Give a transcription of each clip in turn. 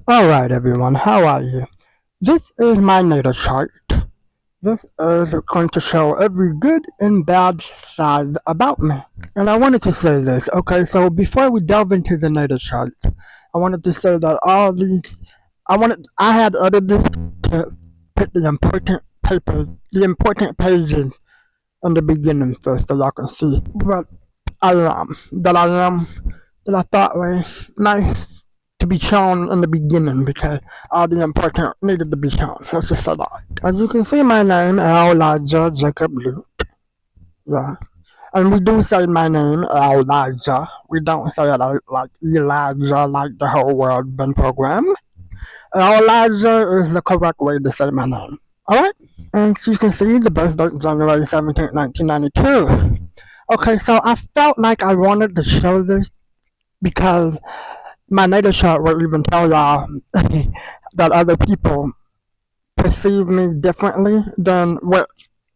Alright everyone, how are you? This is my natal chart. This is going to show every good and bad side about me. And I wanted to say this, okay, so before we delve into the natal chart, I wanted to say that I had edited this to put the important pages in the beginning first so y'all can see what that I thought was nice to be shown in the beginning because all the important needed to be shown. Let's just say that. As you can see, my name is Elijah Jacob Luke. Yeah. And we do say my name, Elijah. We don't say it like Elijah, like the whole world been programmed. Elijah is the correct way to say my name. Alright? And you can see the birth date, January 17th, 1992. Okay, so I felt like I wanted to show this because my natal chart will even tell y'all that other people perceive me differently than what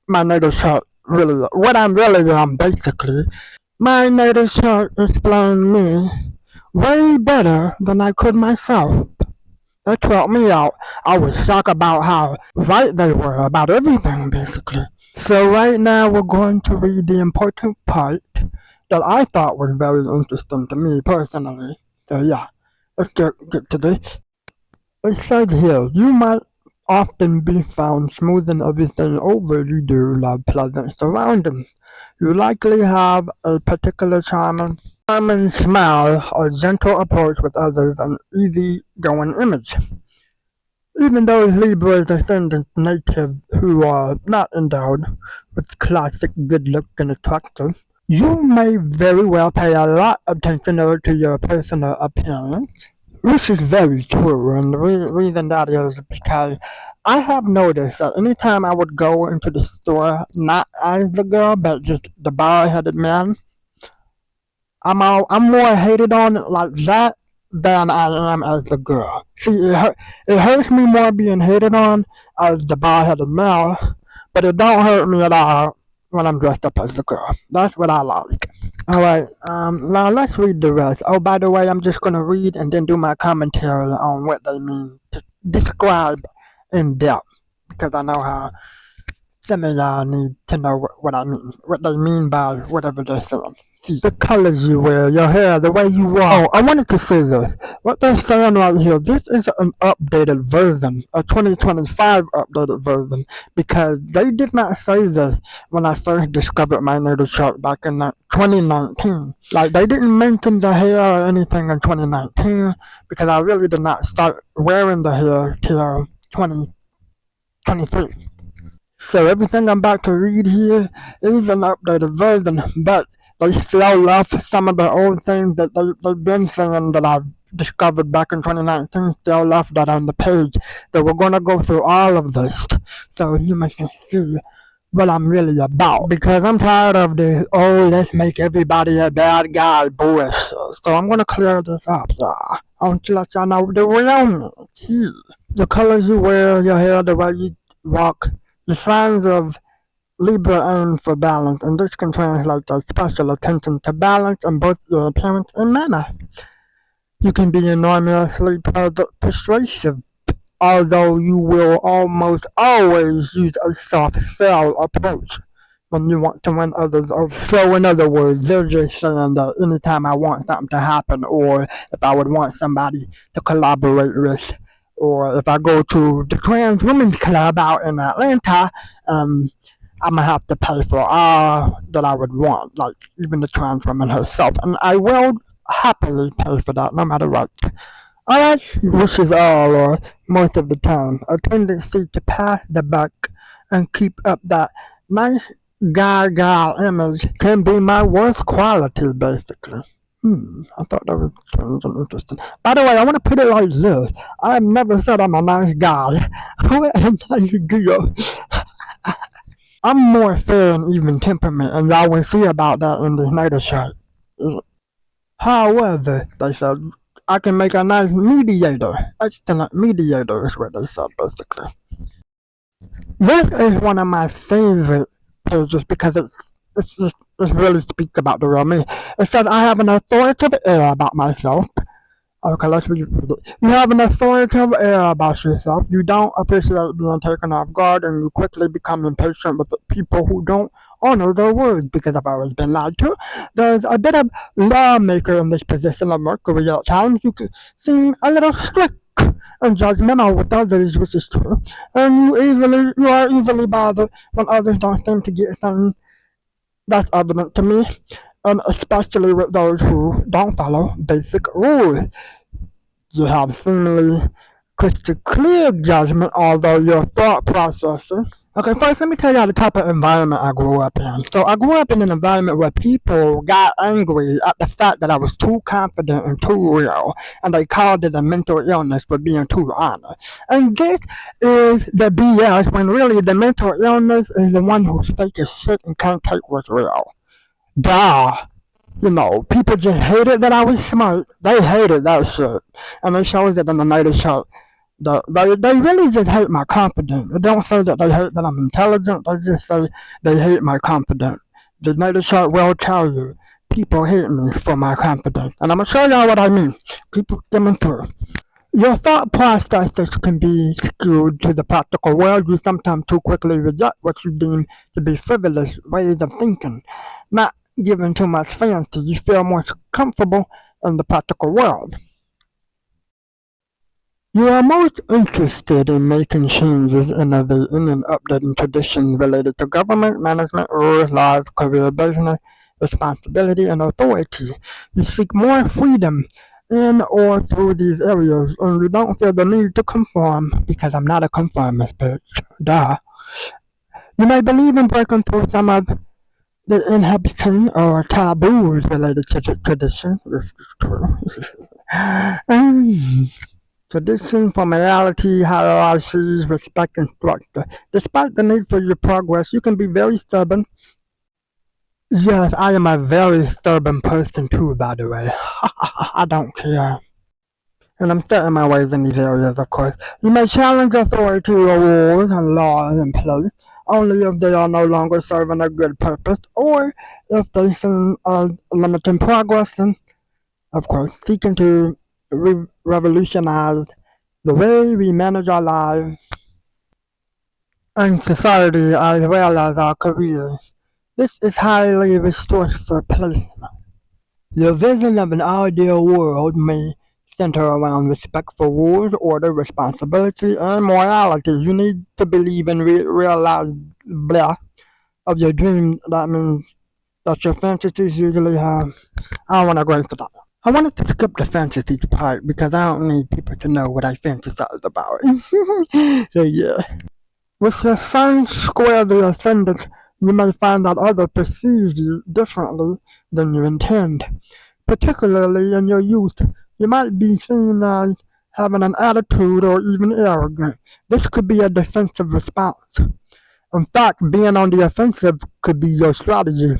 my natal chart what I'm really basically. My natal chart explained me way better than I could myself. They helped me out. I was shocked about how right they were about everything, basically. So right now we're going to read the important part that I thought was very interesting to me personally. So yeah, let's get to this. It says here, you might often be found smoothing everything over. You do love pleasant surroundings. You likely have a particular charming smile or gentle approach with others and easy-going image. Even those Libras ascendant natives who are not endowed with classic good look and attractive, you may very well pay a lot of attention to your personal appearance. Which is very true, and the reason that is because I have noticed that anytime I would go into the store, not as the girl, but just the bald-headed man, I'm more hated on like that than I am as a girl. See, it hurts me more being hated on as the bald-headed male, but it don't hurt me at all when I'm dressed up as a girl. That's what I like. Alright, now let's read the rest. Oh, by the way, I'm just gonna read and then do my commentary on what they mean to describe in depth, because I know how some of y'all need to know what I mean, what they mean by whatever they're saying. See, the colors you wear, your hair, the way you walk. Oh, I wanted to say this. What they're saying right here, this is an updated version, a 2025 updated version, because they did not say this when I first discovered my natal chart back in 2019. Like, they didn't mention the hair or anything in 2019, because I really did not start wearing the hair till 2023. So everything I'm about to read here is an updated version, but they still left some of the old things that they've been saying that I've discovered back in 2019, still left that on the page. So we're going to go through all of this so you can see what I'm really about. Because I'm tired of this, oh, let's make everybody a bad guy bullshit. So I'm going to clear this up, y'all. I want to let y'all know the real me. See, the colors you wear, your hair, the way you walk, the signs of Libra aim for balance, and this can translate as special attention to balance in both your appearance and manner. You can be enormously persuasive, although you will almost always use a soft sell approach when you want to win others over. So in other words, they're just saying that anytime I want something to happen, or if I would want somebody to collaborate with, or if I go to the Trans Women's Club out in Atlanta, I'm gonna have to pay for all that I would want, like even the trans woman herself, and I will happily pay for that no matter what. Alright, which is all or most of the time, a tendency to pass the buck and keep up that nice guy image can be my worst quality, basically. I thought that was interesting. By the way, I want to put it like this. I've never said I'm a nice guy. Who am a nice girl? I'm more fair and even temperament, and y'all will see about that in this natal chart. However, they said, I can make a nice mediator. Excellent mediator is what they said, basically. This is one of my favorite pages because it really speaks about the real me. It said I have an authoritative air about myself. Okay, let's read it. You have an authoritative air about yourself. You don't appreciate being taken off guard, and you quickly become impatient with the people who don't honor their words because I've always been lied to. There's a bit of lawmaker in this position of Mercury at times. You can seem a little strict and judgmental with others, which is true. And you are easily bothered when others don't seem to get things. That's evident to me, and especially with those who don't follow basic rules. You have seemingly crystal clear judgment, although your thought processing. Okay, first let me tell you the type of environment I grew up in. So I grew up in an environment where people got angry at the fact that I was too confident and too real, and they called it a mental illness for being too honest. And this is the BS when really the mental illness is the one who's fake as shit and can't take what's real. Duh. People just hated that I was smart. They hated that shit. And it shows it in the native chart. They really just hate my confidence. They don't say that they hate that I'm intelligent. They just say they hate my confidence. The native chart will tell you people hate me for my confidence. And I'm going to show y'all what I mean. Keep coming through. Your thought processes can be skewed to the practical world. You sometimes too quickly reject what you deem to be frivolous ways of thinking. Not given too much fancy, you feel more comfortable in the practical world. You are most interested in making changes, innovating, and updating traditions related to government, management, rules, laws, career, business, responsibility, and authority. You seek more freedom in or through these areas, and you don't feel the need to conform because I'm not a conformist, bitch. Duh. You may believe in breaking through some of the inhibition or taboos related to the tradition. This is true. Tradition, formality, hierarchies, respect, and structure. Despite the need for your progress, you can be very stubborn. Yes, I am a very stubborn person too, by the way. I don't care. And I'm set in my ways in these areas, of course. You may challenge authority or rules and laws in place only if they are no longer serving a good purpose or if they seem limiting progress and, of course, seeking to revolutionize the way we manage our lives and society as well as our careers. This is highly resourceful placement. Your vision of an ideal world may center around respect for rules, order, responsibility, and morality. You need to believe and realize blah of your dream. That means that your fantasies usually have. I don't want to go into that. I wanted to skip the fantasies part because I don't need people to know what I fantasize about. So yeah. With your sun squarely ascendant, you may find that others perceive you differently than you intend. Particularly in your youth, you might be seen as having an attitude or even arrogant. This could be a defensive response. In fact, being on the offensive could be your strategy.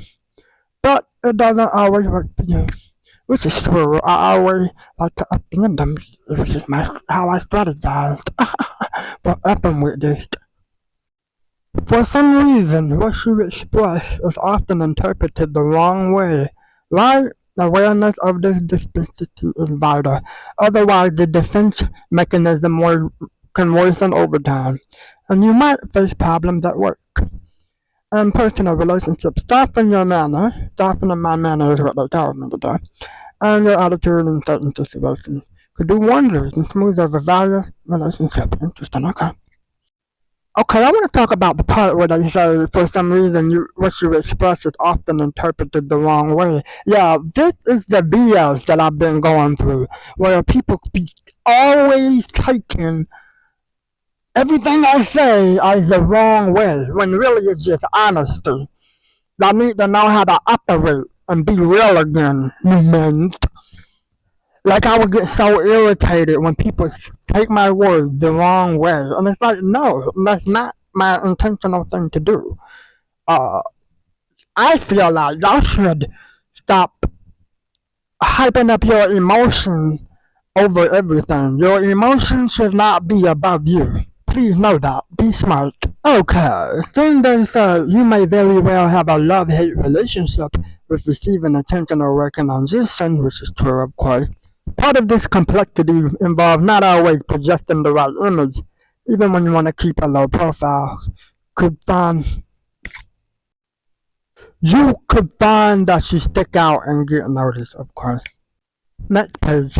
But it doesn't always work for you. Which is true. I always like to offend them. This is how I strategize for upping with this. For some reason, what you express is often interpreted the wrong way. Right? Awareness of this distinction is vital. Otherwise, the defense mechanism can worsen over time, and you might face problems at work. In personal relationships, softening my manner is what they told me to do, and your attitude in certain situations could do wonders and smooth over various relationships. Interesting, okay. Okay, I want to talk about the part where they say, for some reason, what you express is often interpreted the wrong way. Yeah, this is the BS that I've been going through, where people be always taking everything I say as the wrong way, when really it's just honesty. I need to know how to operate and be real again, humans. Like, I would get so irritated when people take my words the wrong way. And it's like, no, that's not my intentional thing to do. I feel like y'all should stop hyping up your emotions over everything. Your emotions should not be above you. Please know that. Be smart. Okay, then they say you may very well have a love-hate relationship with receiving attention or working on this, which is true, of course. Part of this complexity involves not always projecting the right image, even when you want to keep a low profile. Could find you could find that you stick out and get noticed, of course. Next page.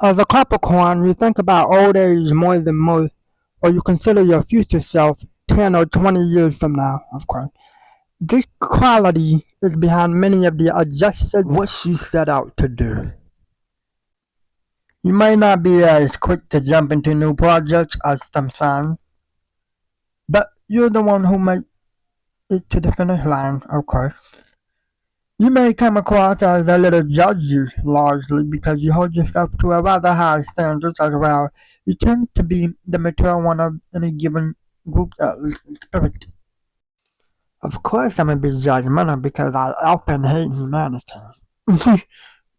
As a Capricorn, you think about old age more than most, or you consider your future self 10 or 20 years from now, of course. This quality is behind many of the adjusted what you set out to do. You may not be as quick to jump into new projects as some signs, but you're the one who made it to the finish line, of course. You may come across as a little judgy, largely because you hold yourself to a rather high standard as well. You tend to be the mature one of any given group, at least in spirit. Of course, I'm a bit judgmental because I often hate humanity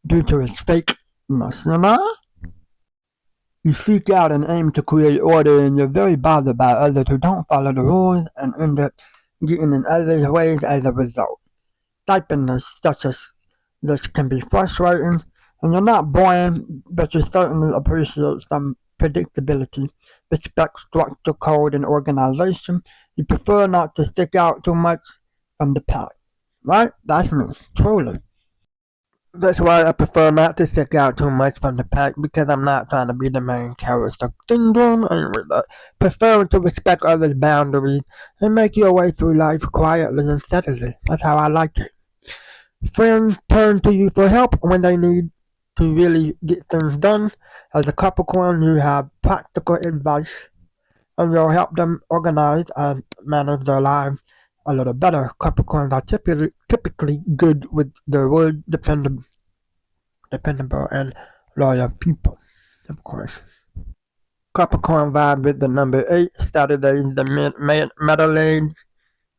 due to its fakeness, you know? You seek out and aim to create order, and you're very bothered by others who don't follow the rules and end up getting in others' ways as a result. Typiness such as this can be frustrating, and you're not boring, but you certainly appreciate some predictability, respect structure, code, and organization. You prefer not to stick out too much from the pack. Right? That's me, truly. That's why I prefer not to stick out too much from the pack because I'm not trying to be the main character. Ding dong, preferring to respect others' boundaries and make your way through life quietly and steadily. That's how I like it. Friends turn to you for help when they need to really get things done. As a Capricorn, you have practical advice and you'll help them organize and manage their lives a little better. Capricorns are typically good with their word, dependable and loyal people, of course. Capricorn vibe with the number 8, Saturday, the middle age,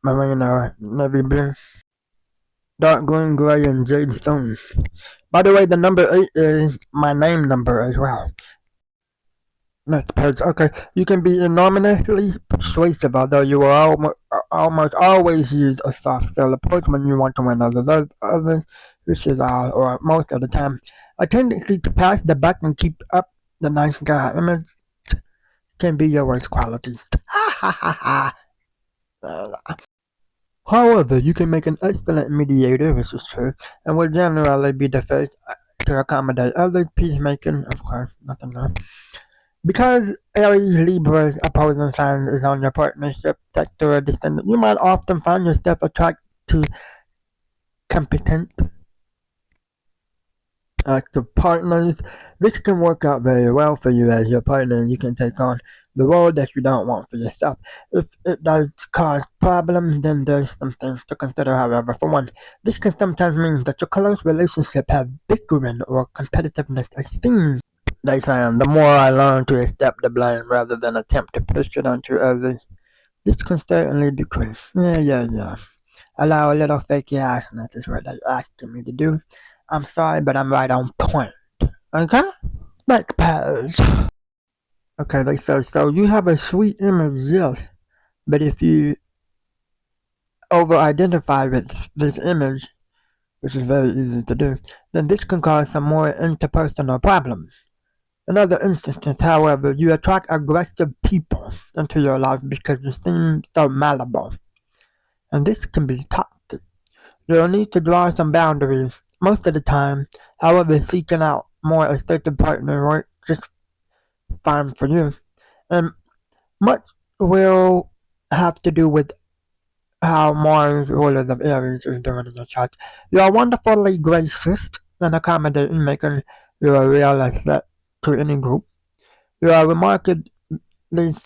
marine or navy blue, dark green, gray, and jade stone. By the way, the number 8 is my name number as well. Next page. Okay, you can be enormously persuasive, although you will almost always use a soft sell approach when you want to win others, which is all or most of the time. A tendency to pass the buck and keep up the nice guy image can be your worst quality. However, you can make an excellent mediator, which is true, and will generally be the first to accommodate others. Peacemaking, of course, nothing new. Because Aries Libra's opposing sign is on your partnership sector or descendant, you might often find yourself attracted to competent active partners. This can work out very well for you as your partner, and you can take on the role that you don't want for yourself. If it does cause problems, then there's some things to consider. However, for one, this can sometimes mean that your close relationship has bickering or competitiveness as things. They found the more I learn to accept the blame rather than attempt to push it onto others, this can certainly decrease. Yeah. Allow a little fake ass-ness is what they're asking me to do. I'm sorry, but I'm right on point. Okay? Next page. Okay, they say, so you have a sweet image, yes, but if you over-identify with this image, which is very easy to do, then this can cause some more interpersonal problems. In other instances, however, you attract aggressive people into your life because you seem so malleable, and this can be toxic. You'll need to draw some boundaries most of the time. However, seeking out more assertive partner works just fine for you, and much will have to do with how Mars, ruler of Aries, is doing in your chart. You are wonderfully gracious and accommodating, making you a real asset to any group. You are remarkably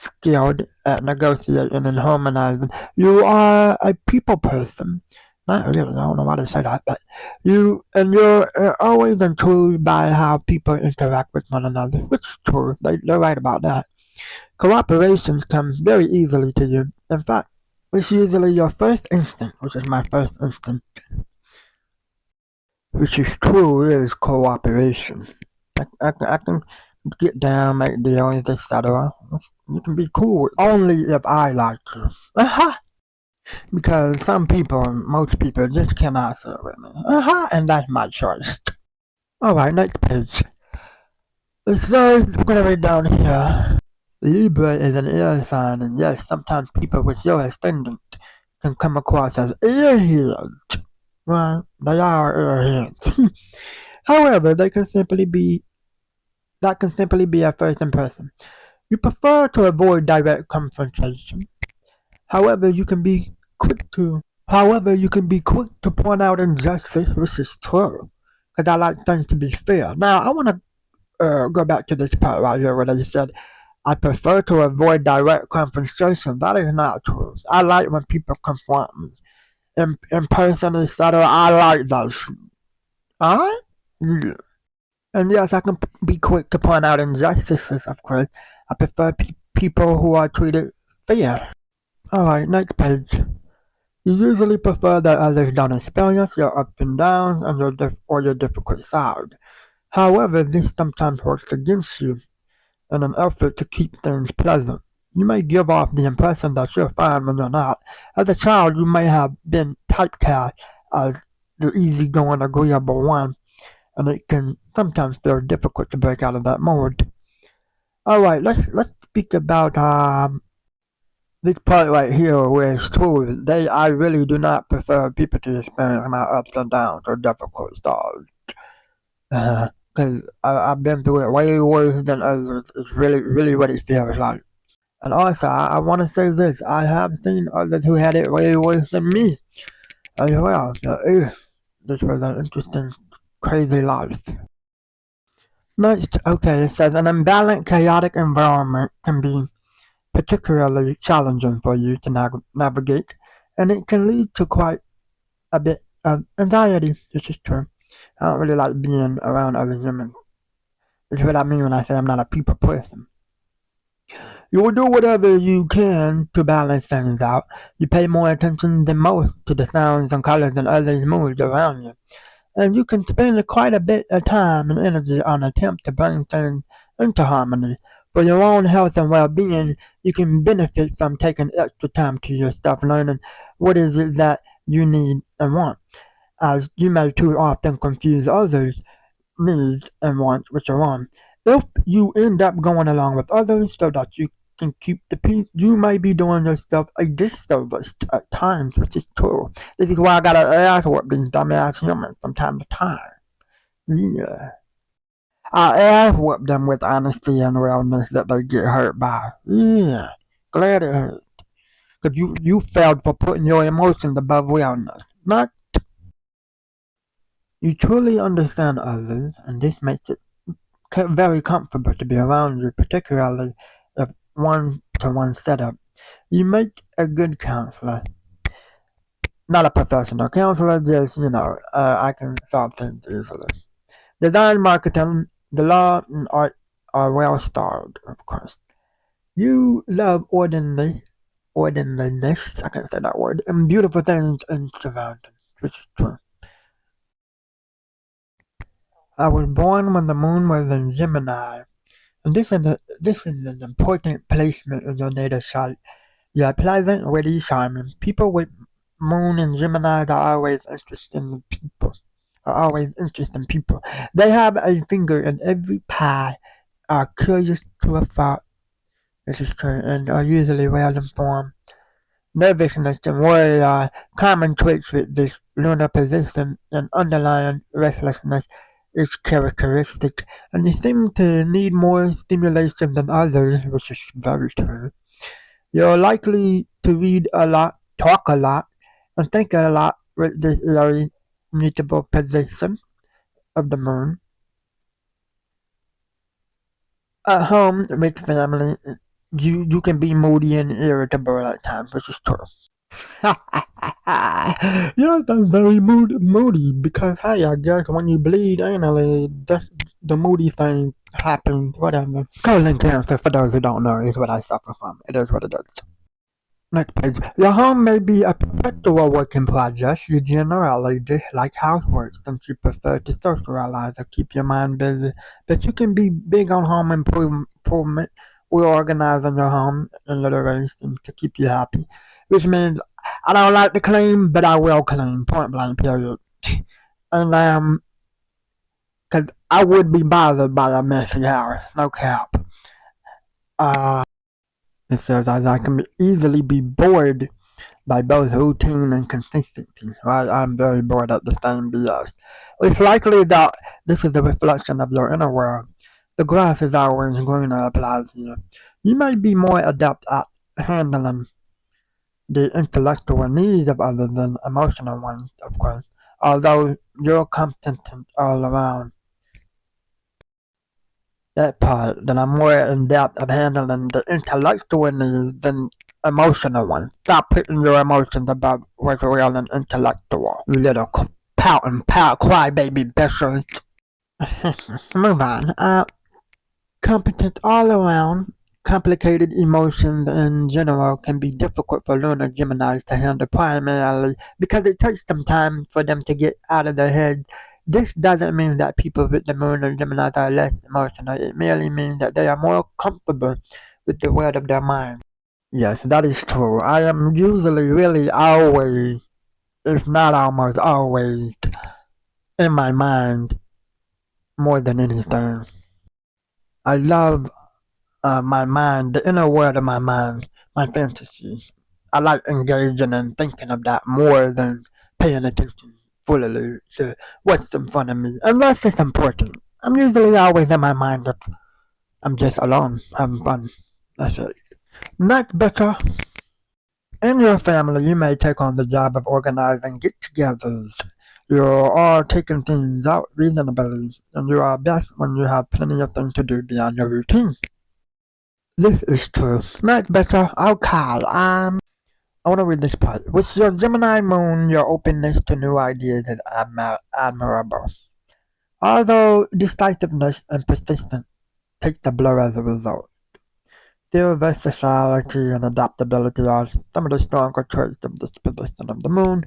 skilled at negotiating and harmonizing. You are a people person. Not really, I don't know why they say that, but you're always intrigued by how people interact with one another, which is true. They're right about that. Cooperation comes very easily to you. In fact, it's usually your first instinct, which is my first instinct, which is true, is cooperation. I can get down, make deals, etc. You can be cool only if I like you. Because some people, most people, just cannot serve with me. And that's my choice. Alright, next page. It says, we're gonna read down here. Libra is an air sign, and yes, sometimes people with your ascendant can come across as airheads. Right? They are airheads. However, that can simply be a first impression. You prefer to avoid direct confrontation. However, you can be quick to point out injustice, which is true. Because I like things to be fair. Now, I want to go back to this part right here where they said, I prefer to avoid direct confrontation. That is not true. I like when people confront me. In person, etc. I like those. Alright? Yeah. And yes, I can be quick to point out injustices, of course. I prefer people who are treated fair. Alright, next page. You usually prefer that others don't experience your ups and downs and or your difficult side. However, this sometimes works against you in an effort to keep things pleasant. You may give off the impression that you're fine when you're not. As a child, you may have been typecast as the easygoing, agreeable one, and it can sometimes feel difficult to break out of that mode. Alright, let's speak about this part right here where it's true. I really do not prefer people to experience my ups and downs or difficult stars. Because I've been through it way worse than others. It's really what it feels like. And also, I want to say this. I have seen others who had it way worse than me as well. So, this was an interesting, crazy life. Next, okay, it says an imbalanced, chaotic environment can be particularly challenging for you to navigate, and it can lead to quite a bit of anxiety. This is true. I don't really like being around other humans. That's what I mean when I say I'm not a people person. You will do whatever you can to balance things out. You pay more attention than most to the sounds and colors and others' moods around you. And you can spend quite a bit of time and energy on attempt to bring things into harmony. For your own health and well-being, you can benefit from taking extra time to yourself, learning what is it that you need and want, as you may too often confuse others' needs and wants with your own. If you end up going along with others so that you can keep the peace, you may be doing yourself a disservice at times, which is true. This is why I gotta ask what these dumbass humans from time to time. Yeah. I ass whoop them with honesty and realness that they get hurt by. Yeah. Glad it hurt. Because you failed for putting your emotions above realness. Not you truly understand others, and this makes it very comfortable to be around you, particularly if one-to-one setup. You make a good counselor. Not a professional counselor, just, I can solve things easily. Design, marketing, the law, and art are well starred, of course. You love ordinariness, I can't say that word, and beautiful things in surroundings, which is true. I was born when the moon was in Gemini, and this is an important placement in your natal chart. You are pleasant, witty, charming. People with moon and Gemini are always interested in people. They have a finger in every pie, are curious to a fault, this is true, and are usually well informed. Nervousness and worry are common traits with this lunar position, and underlying restlessness is characteristic, and you seem to need more stimulation than others, which is very true. You're likely to read a lot, talk a lot, and think a lot with this very mutable position of the moon. At home with family, you can be moody and irritable at times, which is true. Yeah, that's very moody because hey, I guess when you bleed anally, the moody thing happens. Whatever. Colon cancer, for those who don't know, is what I suffer from. It is what it is. Next page. Your home may be a perpetual work in progress. You generally dislike housework since you prefer to socialize or keep your mind busy. But you can be big on home improvement. Reorganizing your home in little ways to keep you happy. Which means I don't like to clean, but I will clean. Point blank, period. And cause I would be bothered by a messy house, no cap. Uh, it says I can easily be bored by both routine and consistency, right? I'm very bored at the same BS. It's likely that this is a reflection of your inner world. The grass is always greener applies here. You may be more adept at handling the intellectual needs of others than emotional ones, of course, although you're competent all around. That part, that I'm more in depth of handling the intellectual needs than emotional ones. Stop putting your emotions above what's real and intellectual. You little pout and pout crybaby bitches. Move on. Competent all around. Complicated emotions in general can be difficult for lunar Geminis to handle primarily because it takes some time for them to get out of their head. This doesn't mean that people with the moon or Geminis are less emotional. It merely means that they are more comfortable with the word of their mind. Yes, that is true. I am usually really always, if not almost always, in my mind more than anything. I love my mind, the inner world of my mind, my fantasies. I like engaging and thinking of that more than paying attention fully to what's in front of me, unless it's important. I'm usually always in my mind if I'm just alone, having fun. That's it. Next, Becca. In your family, you may take on the job of organizing get-togethers. You are taking things out reasonably, and you are best when you have plenty of things to do beyond your routine. This is true. Next, Becca. Okay, I want to read this part. With your Gemini moon, your openness to new ideas is admirable. Although decisiveness and persistence take the blow as a result. Still, versatility and adaptability are some of the stronger traits of this position of the moon.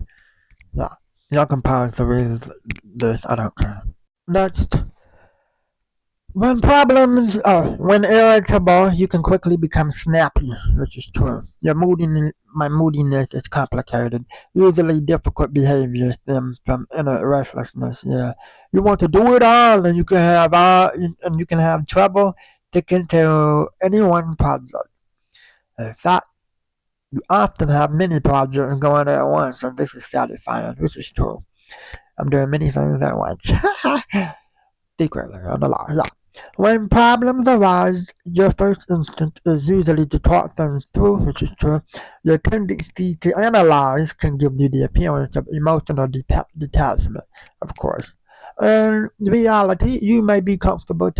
Yeah, y'all can pause to read this. I don't care. Next, when irritable, you can quickly become snappy, which is true. My moodiness is complicated. Usually, difficult behavior stems from inner restlessness. Yeah, you want to do it all, and you can have trouble sticking to any one project. In fact, you often have many projects going at once, and this is satisfying, which is true. I'm doing many things at once. Secretly, on the law, yeah. When problems arise, your first instinct is usually to talk things through, which is true. Your tendency to analyze can give you the appearance of emotional detachment, of course. In reality, you may be comfortable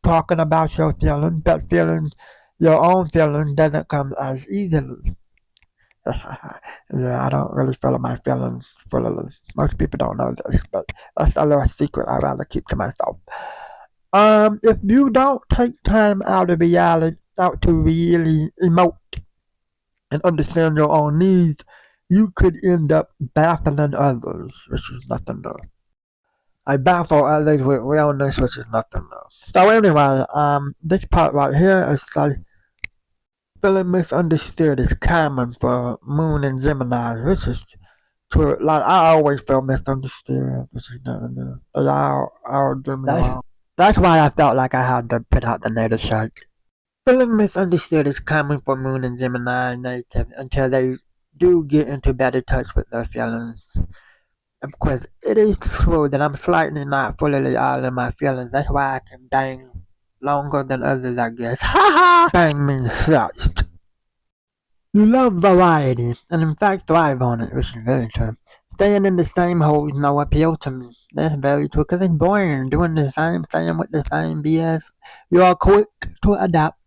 talking about your feelings, but your own feelings doesn't come as easily. Yeah, I don't really feel my feelings fully. Most people don't know this, but that's a little secret I'd rather keep to myself. If you don't take time out to really emote and understand your own needs, you could end up baffling others, which is nothing new. I baffle others with realness, which is nothing new. So anyway, this part right here is like feeling misunderstood is common for Moon and Gemini, which is true. Like I always feel misunderstood, which is nothing new. They all do me wrong. That's why I felt like I had to put out the native shirt. Feeling misunderstood is common for Moon and Gemini native until they do get into better touch with their feelings. Of course, it is true that I'm slightly not fully out of my feelings. That's why I can bang longer than others, I guess. Ha ha! Bang means thrust. You love variety, and in fact thrive on it, which is very true. Staying in the same holds no appeal to me. That's very true, because it's boring doing the same thing with the same BS. You are quick to adapt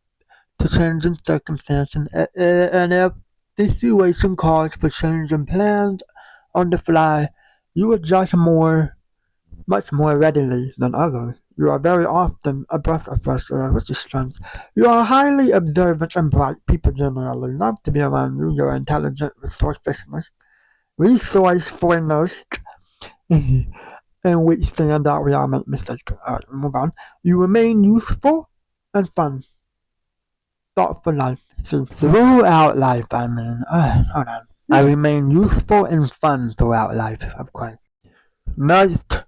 to changing circumstances, and if the situation calls for changing plans on the fly, you adjust much more readily than others. You are very often a breath of fresh air, which is strength. You are highly observant and bright. People generally love to be around you. You're intelligent, resourcefulness, in which stand out. We all make mistakes. Alright, move on. You remain useful and fun. Thoughtful life. See, throughout life, I mean. Hold on. I remain useful and fun throughout life, of course. Next.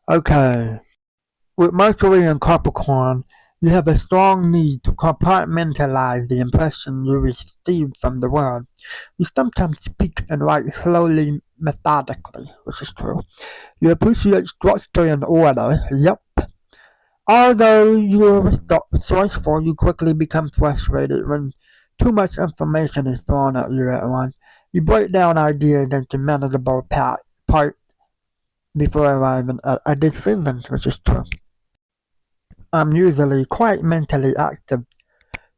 Okay. With Mercury and Capricorn, you have a strong need to compartmentalize the impression you receive from the world. You sometimes speak and write slowly, methodically, which is true. You appreciate structure and order, yep. Although you're resourceful, you quickly become frustrated when too much information is thrown at you at once. You break down ideas into manageable parts before arriving at a decision, which is true. I'm usually quite mentally active.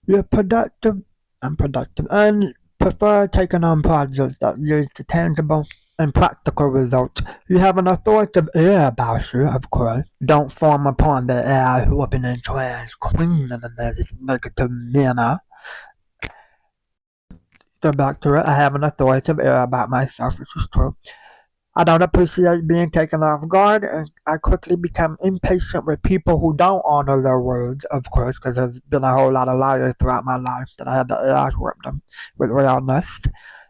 You're productive, I'm productive, and prefer taking on projects that lead to tangible and practical results. You have an authoritative air about you, of course. Don't form upon the air whooping and trash queen in a negative manner. So back to it, I have an authoritative air about myself, which is true. I don't appreciate being taken off guard, and I quickly become impatient with people who don't honor their words, of course, because there's been a whole lot of liars throughout my life that I had to outwork them with realness.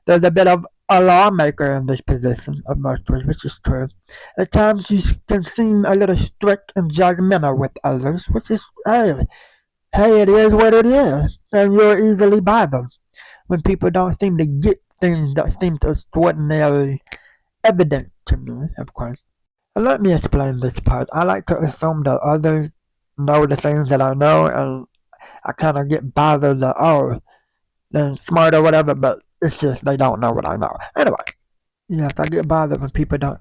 There's a bit of a lawmaker in this position of Mercury, which is true. At times you can seem a little strict and judgmental with others, which is, hey, it is what it is, and you're easily bothered when people don't seem to get things that seem extraordinarily evident to me, of course. And let me explain this part. I like to assume that others know the things that I know, and I kind of get bothered that, they're smart or whatever, but it's just they don't know what I know. Anyway, yes, I get bothered when people don't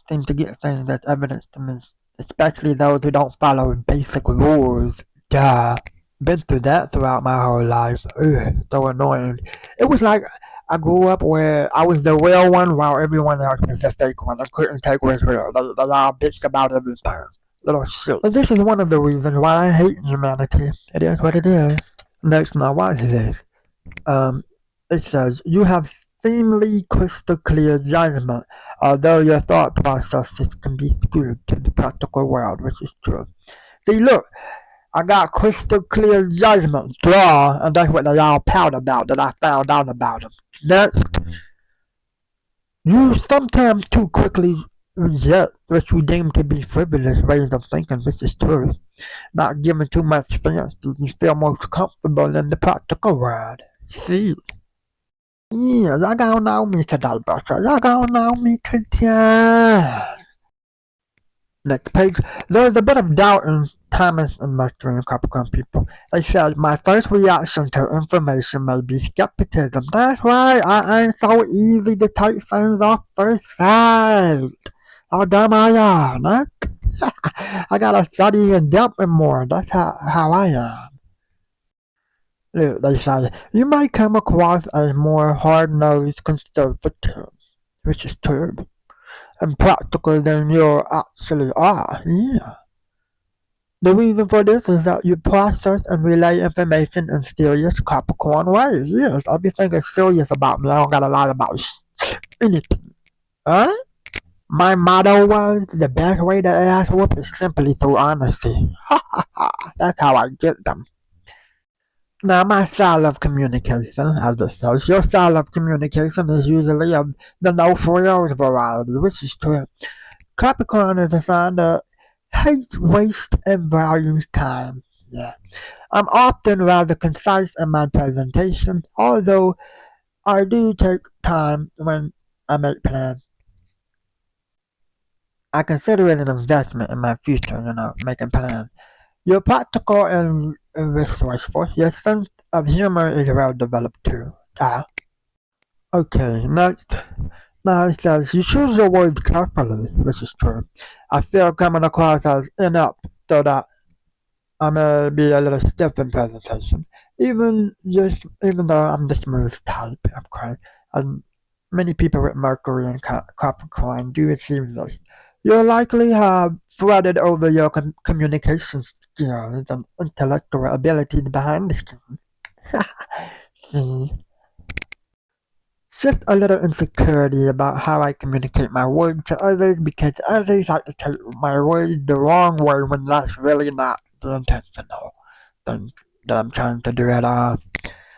seem to get things that's evident to me, especially those who don't follow basic rules. Duh. Been through that throughout my whole life. Ugh, so annoying. It was like I grew up where I was the real one while everyone else was the fake one. I couldn't take what's real. They all bitched about everything. Little shit. And this is one of the reasons why I hate humanity. It is what it is. Next, now watch this. It says, you have seemingly crystal clear judgment, although your thought processes can be skewed to the practical world, which is true. See, look, I got crystal clear judgment, draw, and that's what they all pout about that I found out about them. Next, you sometimes too quickly reject what you deem to be frivolous ways of thinking, which is true. Not giving too much fancy, you feel most comfortable in the practical world. See? Yeah, y'all gonna know me today, Buster. Y'all gonna know me today. Next page. There's a bit of doubt in Thomas and Mercury and Capricorn people. They said, my first reaction to information may be skepticism. That's right, I ain't so easy to take things off first sight. How dumb I am, huh? I gotta study and depth and more. That's how I am. Look, they say, you might come across as more hard-nosed conservative, which is true, and practical than you actually are. Yeah. The reason for this is that you process and relay information in serious Capricorn ways. Yes, everything is serious about me. I don't gotta lie about anything. Huh? My motto was, the best way to ask whoop is simply through honesty. Ha ha ha. That's how I get them. Now, my style of communication, as it says, your style of communication is usually of the no frills variety, which is true. Capricorn is a sign that hates waste and values time. Yeah. I'm often rather concise in my presentation, although I do take time when I make plans. I consider it an investment in my future, making plans. You're practical and resourceful. Your sense of humor is well developed too. Okay, next. Now it says, you choose your words carefully, which is true. I feel coming across as inept, so that I may be a little stiff in presentation. Even though I'm the smooth type, of course. And many people with Mercury and Capricorn do achieve this. You'll likely have threaded over your communication skills and intellectual abilities behind the scenes. See? Just a little insecurity about how I communicate my words to others, because others like to take my words the wrong way when that's really not the intentional thing that I'm trying to do at all.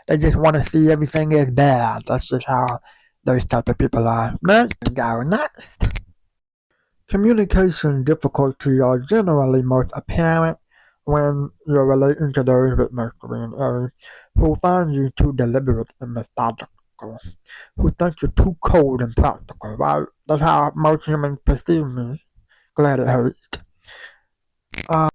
They just want to see everything as bad. That's just how those type of people are. Next. Communication difficulties are generally most apparent when you're relating to those with Mercury in Aries, who find you too deliberate and methodical, who think you're too cold and practical, right? That's how most humans perceive me. Glad it hurts. Uh,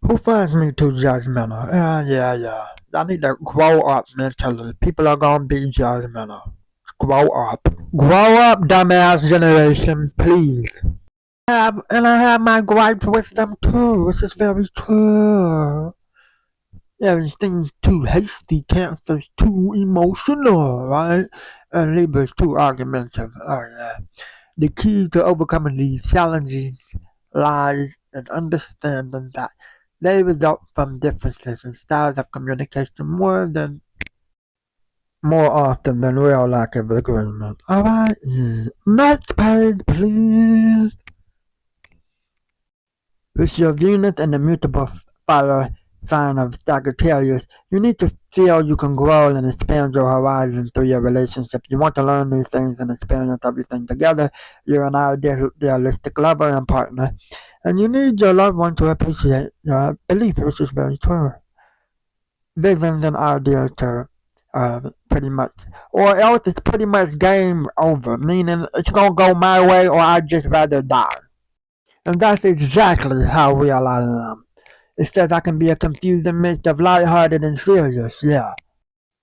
who finds me too judgmental? Yeah. I need to grow up mentally. People are gonna be judgmental. Grow up. Grow up, dumbass generation, please. I have my gripes with them too. This is very true. Everything's too hasty. Cancer's too emotional, right? And Libra's too argumentative. Oh yeah. The key to overcoming these challenges lies in understanding that they result from differences in styles of communication more often than real lack of agreement. Alright, next page please. With your Venus and the mutable fire sign of Sagittarius, you need to feel you can grow and expand your horizon through your relationship. You want to learn new things and experience everything together. You're an idealistic lover and partner, and you need your loved one to appreciate your belief, which is very true. Visions and ideas to pretty much, or else it's pretty much game over, meaning it's gonna go my way or I'd just rather die. And that's exactly how real I am. It says I can be a confusing mix of lighthearted and serious, yeah.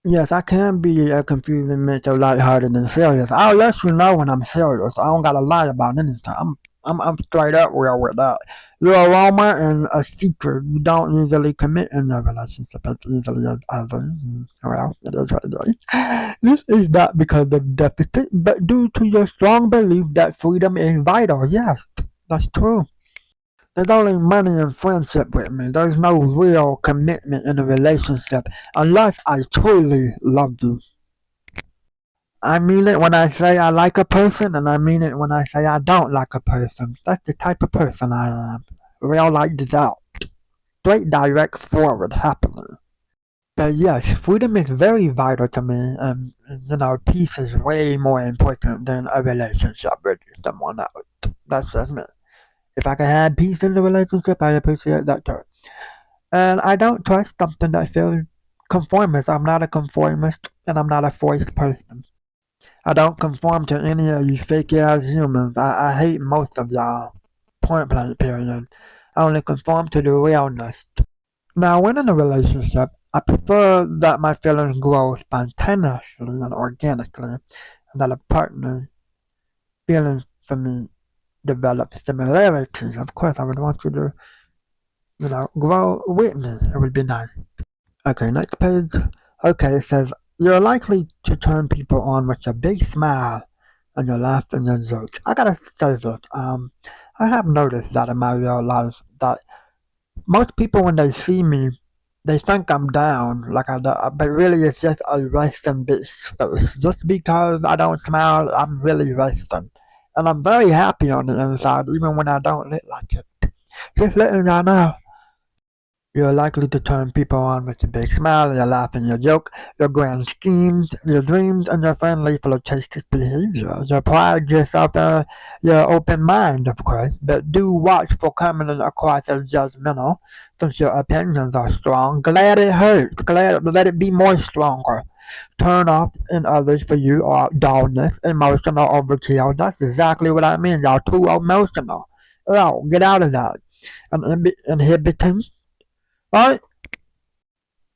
Yes, I can be a confusing mix of lighthearted and serious. I'll let you know when I'm serious. I don't gotta lie about anything. I'm straight up real with that. You're a Roma and a seeker. You don't usually commit in a relationship as easily as others. Well, it is what it is. This is not because of deficit, but due to your strong belief that freedom is vital. Yes, that's true. There's only money and friendship with me. There's no real commitment in a relationship unless I truly love you. I mean it when I say I like a person, and I mean it when I say I don't like a person. That's the type of person I am. Real like that. Straight, direct, forward, happily. But yes, freedom is very vital to me, and peace is way more important than a relationship with someone else. That's just me. If I can have peace in the relationship, I appreciate that too. And I don't trust something that feels conformist. I'm not a conformist, and I'm not a forced person. I don't conform to any of you fake ass humans. I hate most of y'all. Point blank, period. I only conform to the realness. Now, when in a relationship, I prefer that my feelings grow spontaneously and organically, and that a partner's feelings for me develop similarities. Of course, I would want you to, grow with me. It would be nice. Okay, next page. Okay, it says, you're likely to turn people on with your big smile and your laugh and your jokes. I gotta say this, I have noticed that in my real life, that most people when they see me, they think I'm down, like but really it's just a resting bitch face. Just because I don't smile, I'm really resting. And I'm very happy on the inside, even when I don't look like it. Just letting y'all know. You're likely to turn people on with your big smile, your laugh and your joke, your grand schemes, your dreams, and your friendly, flirtatious behavior. Your pride, your open mind, of course, but do watch for coming across as judgmental, since your opinions are strong. Glad it hurts. Glad let it be more stronger. Turn off in others for you are dullness, emotional overkill. That's exactly what I mean. Y'all too emotional. Oh, get out of that. And inhibiting. Right?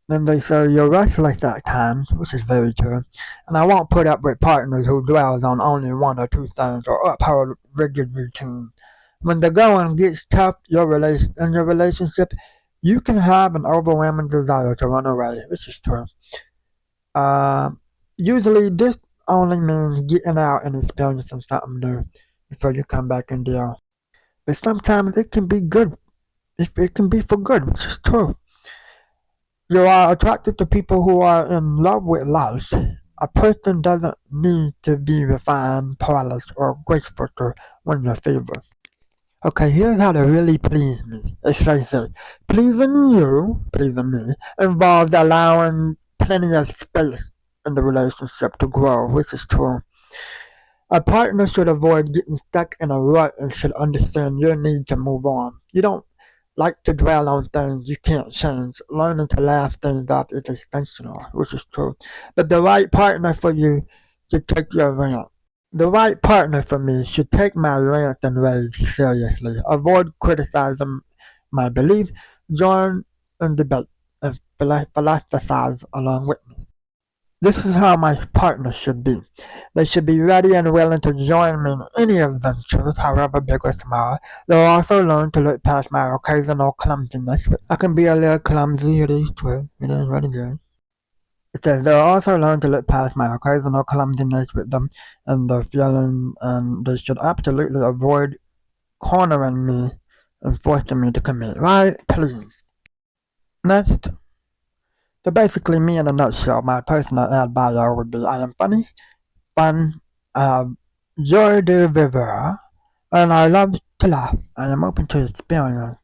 Then they say you're restless at times, which is very true, and I won't put up with partners who dwells on only one or two things or uphold rigid routine. When the going gets tough in your relationship, you can have an overwhelming desire to run away, which is true. Uh, Usually this only means getting out and experiencing something new before you come back and deal. But sometimes it can be good. It can be for good, which is true. You are attracted to people who are in love with life. A person doesn't need to be refined, polished, or graceful to win your favor. Okay, here's how to really please me. It says that pleasing me, involves allowing plenty of space in the relationship to grow, which is true. A partner should avoid getting stuck in a rut and should understand your need to move on. You don't like to dwell on things you can't change. Learning to laugh things off is essential, which is true. But the right partner for you should take your rant. The right partner for me should take my rant and rage seriously. Avoid criticizing my belief. Join in debate and philosophize along with me. This is how my partner should be. They should be ready and willing to join me in any adventures, however big or small. They'll also learn to look past my occasional clumsiness. I can be a little clumsy, it is true. It is what it is. It says they'll also learn to look past my occasional clumsiness with them and their feelings, and they should absolutely avoid cornering me and forcing me to commit. Right? Please. Next. So basically, me in a nutshell, my personal ad bio would be I am funny, fun, joy de vivre, and I love to laugh. I am open to experience.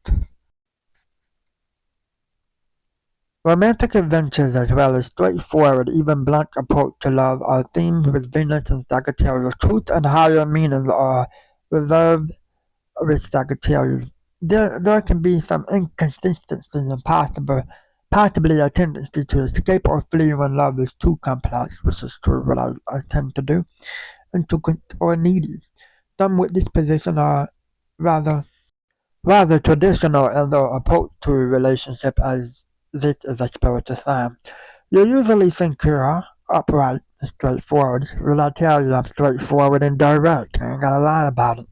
Romantic adventures as well as straightforward, even blunt approach to love are themes with Venus and Sagittarius. Truth and higher meanings are reserved with Sagittarius. There can be some inconsistency and possibly a tendency to escape or flee when love is too complex, which is true what I tend to do, and or needy. Some with this position are rather rather traditional in their approach to a relationship as this is a spiritual sign. You usually think you're upright and straightforward. Will I tell you I'm straightforward and direct? I ain't got a lie about it.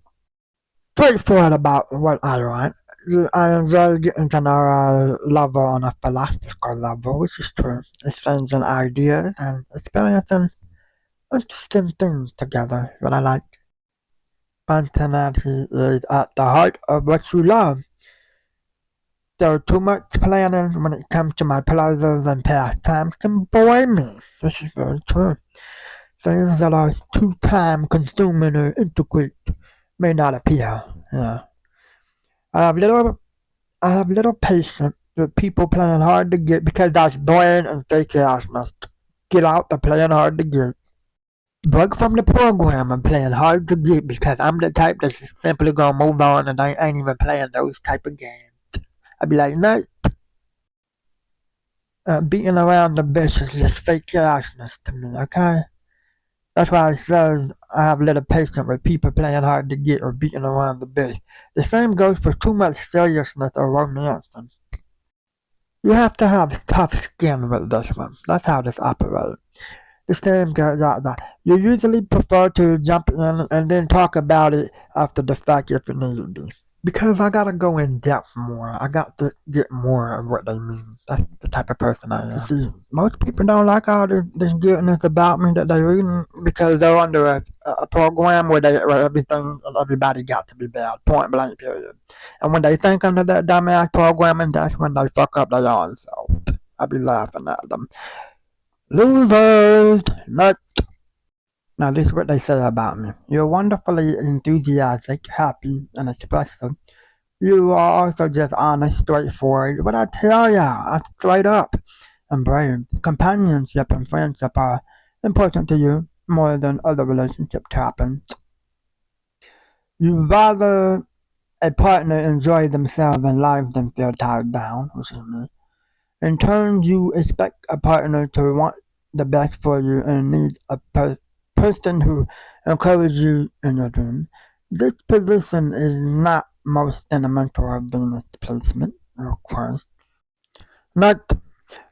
Straightforward about what I want. I enjoy getting to know a lover on a philosophical level, which is true. Exchanging ideas and experiencing interesting things together. What I like. Spontaneity is at the heart of what you love. So too much planning when it comes to my pleasures and pastimes can bore me. This is very true. Things that are too time consuming or intricate may not appeal. Yeah. I have little I have little patience with people playing hard to get because that's boring and fake ass must get out the playing hard to get. Break from the program and playing hard to get because I'm the type that's simply gonna move on and I ain't even playing those type of games. I'd be like, no, beating around the bush is just fake assness to me, okay? That's why it says I have little patience with people playing hard to get or beating around the bush. The same goes for too much seriousness or romance. You have to have tough skin with this one. That's how this operates. The same goes like that. You usually prefer to jump in and then talk about it after the fact if it needs to be. Because I gotta go in depth more. I got to get more of what they mean. That's the type of person I am. See, most people don't like all this goodness about me that they're reading because they're under a program where everything and everybody got to be bad. Point blank period. And when they think under that dumbass programming, that's when they fuck up their own self. I be laughing at them. Losers! Not. Now this is what they say about me. You're wonderfully enthusiastic, happy, and expressive. You are also just honest, straightforward. But I tell ya, I'm straight up and brave. Companionship and friendship are important to you more than other relationships happen. You rather a partner enjoy themselves and life than feel tied down, which is me. In turn, you expect a partner to want the best for you and need a person who encourages you in your dreams. This position is not most sentimental of Venus placement, of course. Not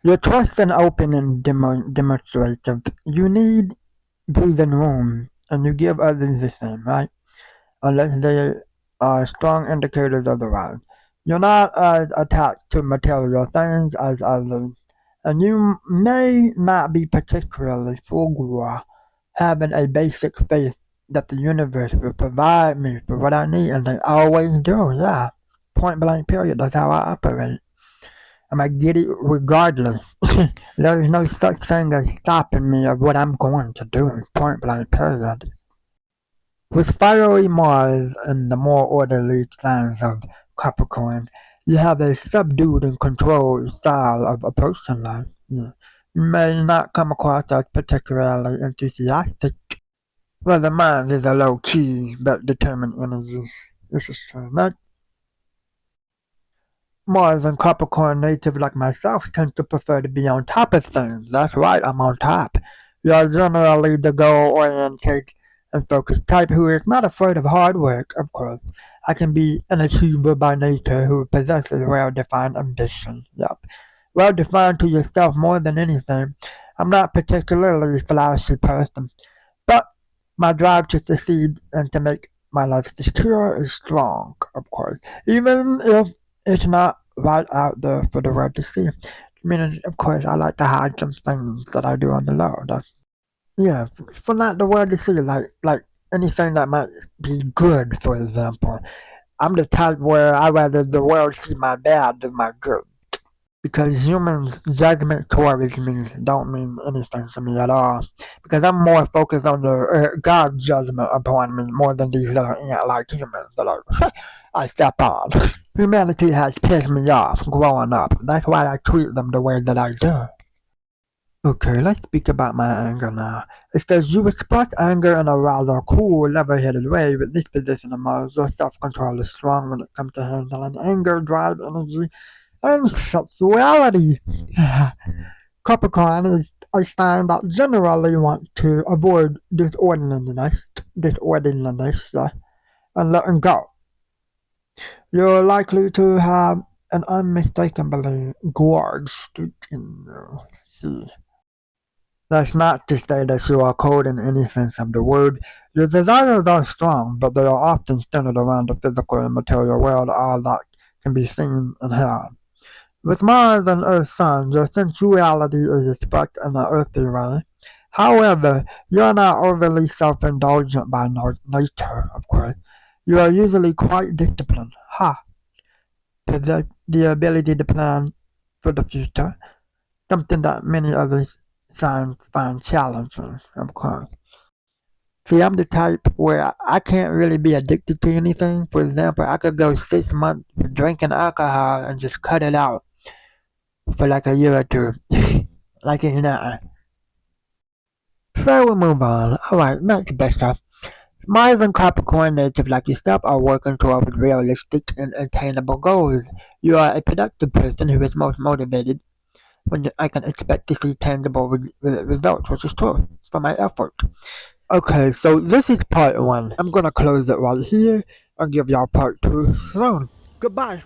your trust and open and demonstrative. You need breathing room, and you give others the same, right? Unless they are strong indicators otherwise. You're not as attached to material things as others, and you may not be particularly frugal, having a basic faith that the universe will provide me for what I need, and they always do, yeah. Point blank period, that's how I operate. I might get it regardless. There is no such thing as stopping me of what I'm going to do, point blank period. With fiery Mars and the more orderly signs of Capricorn, you have a subdued and controlled style of approaching life. You may not come across as particularly enthusiastic, Well, the mind is a low-key but determined energy. This is true. Not Mars and Capricorn native like myself tend to prefer to be on top of things. That's right, I'm on top. You're generally the goal-oriented and focused type who is not afraid of hard work, of course. I can be an achiever by nature who possesses well-defined ambition. Yep. Well-defined to yourself more than anything. I'm not particularly flashy person, but my drive to succeed and to make my life secure is strong, of course. Even if it's not right out there for the world to see. I mean, of course, I like to hide some things that I do on the low. Yeah, for not the world to see, like anything that might be good, for example. I'm the type where I rather the world see my bad than my good. Because humans' judgment towards me don't mean anything to me at all. Because I'm more focused on the God's judgment upon me more than these little ant-like humans that I step on. Humanity has pissed me off growing up. That's why I treat them the way that I do. Okay, let's speak about my anger now. It says you express anger in a rather cool, level-headed way. With this position of Mars, your self-control is strong when it comes to handling anger, drive, energy, and sexuality. Capricorn is a sign that generally want to avoid disorderliness, and letting go. You're likely to have an unmistakably gorgeous streak in you. See, that's not to say that you are cold in any sense of the word. Your desires are strong, but they are often centered around the physical and material world, all that can be seen and heard. With Mars and Earth signs, your sensuality is expressed in an earthy way. However, you're not overly self-indulgent by nature, of course. You are usually quite disciplined. Possess the ability to plan for the future, something that many other signs find challenging, of course. See, I'm the type where I can't really be addicted to anything. For example, I could go 6 months drinking alcohol and just cut it out for like a year or two. Like it's not. So we'll move on. Alright, next best stuff. Mars and Capricorn native like yourself are working towards realistic and attainable goals. You are a productive person who is most motivated when I can expect to see tangible results, which is true for my effort. Okay, so this is part one. I'm gonna close it right here and give y'all part two soon. Goodbye.